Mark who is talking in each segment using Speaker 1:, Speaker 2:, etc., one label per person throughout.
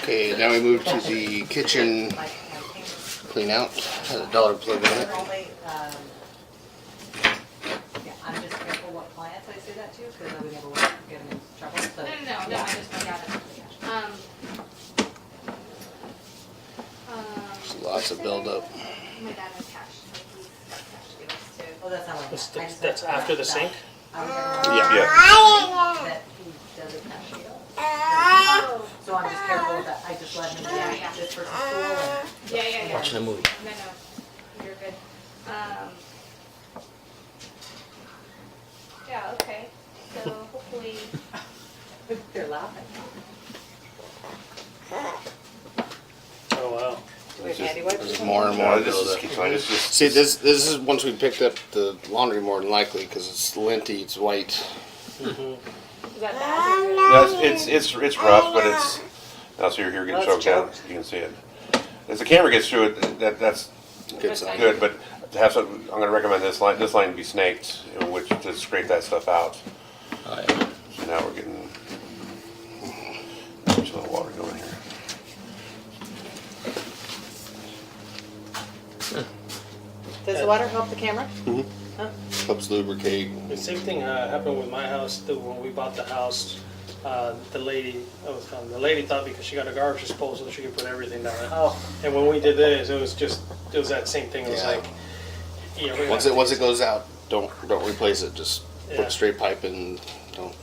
Speaker 1: Okay, now we move to the kitchen clean out. Had a dollar plug on it.
Speaker 2: I'm just careful what clients I say that to, because I would never want to get them in trouble. So.
Speaker 3: No, I just got it.
Speaker 1: There's lots of buildup.
Speaker 3: My dad has cash, so he's got cash to give us too.
Speaker 2: Oh, that's not like
Speaker 4: That's after the sink?
Speaker 1: Yeah.
Speaker 2: That he does a cash deal.
Speaker 3: Oh.
Speaker 2: So I'm just careful that I just let him do this person's school and.
Speaker 3: Yeah.
Speaker 4: Watching a movie.
Speaker 3: No, you're good. Yeah, okay. So hopefully.
Speaker 2: They're laughing.
Speaker 4: Oh, wow.
Speaker 2: We have handy wipes?
Speaker 1: There's more and more
Speaker 5: This
Speaker 1: buildup.
Speaker 5: keeps going. It's just
Speaker 1: See, this is once we picked up the laundry more than likely because it's linty, it's white.
Speaker 3: Is that bad?
Speaker 5: no, it's rough, but it's now so you're here getting
Speaker 2: Well, it's
Speaker 5: choked out.
Speaker 2: choked.
Speaker 5: You can see it. As the camera gets through it, that's
Speaker 1: Good sign.
Speaker 5: good. But to have some, I'm going to recommend this line to be snaked, in which to scrape that stuff out.
Speaker 1: Oh, yeah.
Speaker 5: So now we're getting a little water going here.
Speaker 2: Does the water help the camera?
Speaker 1: Helps lubricate.
Speaker 4: The same thing happened with my house when we bought the house. The lady thought because she got a garbage disposal she could put everything down it.
Speaker 2: Oh.
Speaker 4: And when we did this, it was that same thing. It was
Speaker 1: Yeah.
Speaker 4: like, yeah, we're
Speaker 1: Once
Speaker 4: gonna-
Speaker 1: it goes out, don't replace it. Just
Speaker 4: Yeah.
Speaker 1: put straight pipe in. Don't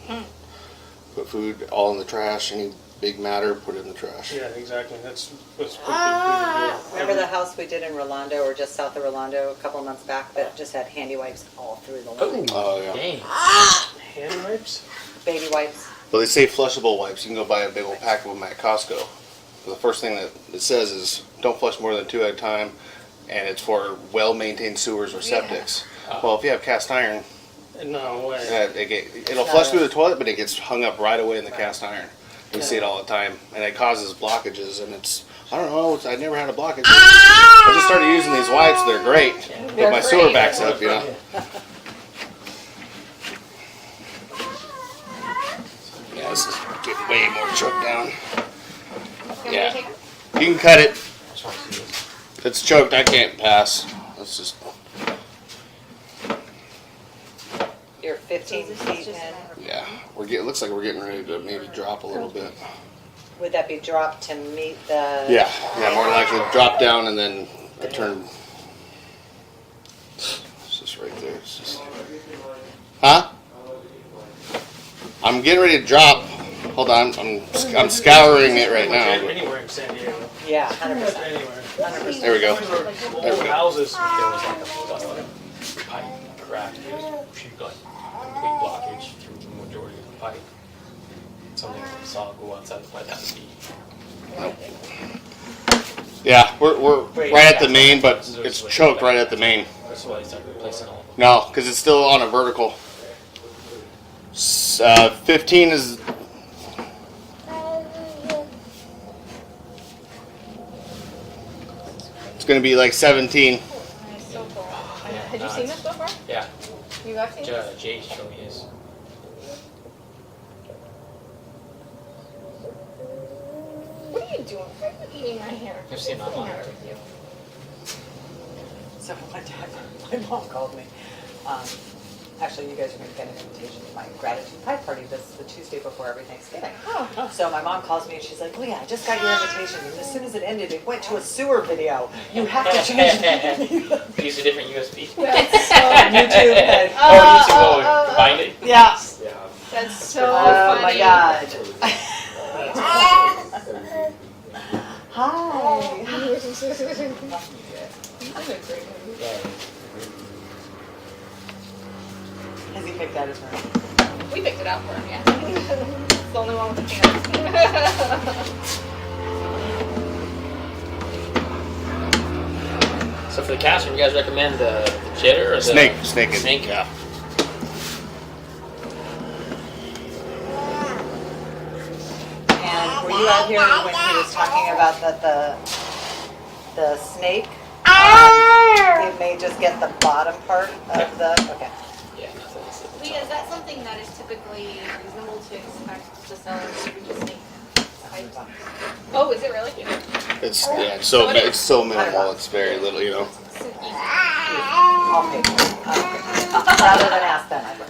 Speaker 1: put food all in the trash. Any big matter, put it in the trash.
Speaker 4: Yeah, exactly. That's what's what we do.
Speaker 2: Remember the house we did in Rolando, or just south of Rolando, a couple of months back, that just had handy wipes all through the line?
Speaker 1: Oh yeah.
Speaker 6: Dang.
Speaker 4: Hand wipes?
Speaker 2: Baby wipes.
Speaker 1: Well, they say flushable wipes. You can go buy a big old pack of them at Costco. The first thing that it says is don't flush more than 2 at a time, and it's for well-maintained sewers or septics. Well, if you have cast iron,
Speaker 4: No way.
Speaker 1: it'll flush through the toilet, but it gets hung up right away in the cast iron. You see it all the time, and it causes blockages. And I don't know, I never had a blockage. I just started using these wipes. They're great, but my sewer backs up, you know. Yeah, this is getting way more choked down. Yeah, you can cut it. If it's choked, I can't pass. Let's just.
Speaker 2: You're 15 feet in.
Speaker 1: Yeah, it looks like we're getting ready to maybe drop a little bit.
Speaker 2: Would that be dropped to meet the?
Speaker 1: Yeah, more likely drop down and then a turn. It's just right there. It's just... Huh? I'm getting ready to drop. Hold on, I'm scouring it right now.
Speaker 4: Anywhere in San Diego.
Speaker 2: Yeah, 100%.
Speaker 4: Anywhere.
Speaker 2: 100%.
Speaker 1: There we go.
Speaker 4: Old houses.
Speaker 6: There was like a busted pipe cracked. It was like complete blockage through the majority of the pipe. Something we saw go outside the plant out to be.
Speaker 1: Yeah, we're right at the main, but it's choked right at the main.
Speaker 6: That's why I started replacing all of them.
Speaker 1: No, because it's still on a vertical. 15 is. It's going to be like 17.
Speaker 3: It's so cool. Had you seen this before?
Speaker 6: Yeah.
Speaker 3: You have seen this?
Speaker 6: Jay showed me his.
Speaker 3: What are you doing? Why are you eating my hair?
Speaker 6: I've seen it
Speaker 3: What's the
Speaker 6: online.
Speaker 3: matter with you?
Speaker 2: So my mom called me. Actually, you guys are going to get an invitation to my gratitude pie party this the Tuesday before every Thanksgiving.
Speaker 3: Oh.
Speaker 2: So my mom calls me and she's like, Leah, I just got your invitation. And as soon as it ended, it went to a sewer video. You have to change it.
Speaker 6: Use a different USB.
Speaker 3: That's so,
Speaker 2: YouTube.
Speaker 6: YouTube combined it.
Speaker 2: Yeah.
Speaker 3: that's so
Speaker 2: Oh
Speaker 3: funny.
Speaker 2: my God. Hi. Has he picked out his room?
Speaker 3: We picked it out for him, yeah. It's the only one with the peanuts.
Speaker 6: So for the cast, you guys recommend the jitter or the
Speaker 1: Snake.
Speaker 6: Snake.
Speaker 1: Yeah.
Speaker 2: And were you out here when he was talking about the snake? It may just get the bottom part of the, okay.
Speaker 6: Yeah, nothing.
Speaker 3: Leah, is that something that is typically reasonable to expect the sellers to reach a snake? Oh, is it really?
Speaker 1: It's it's so minimal. It's very little, you know.
Speaker 2: I'll pay for it. Rather than ask them, I would.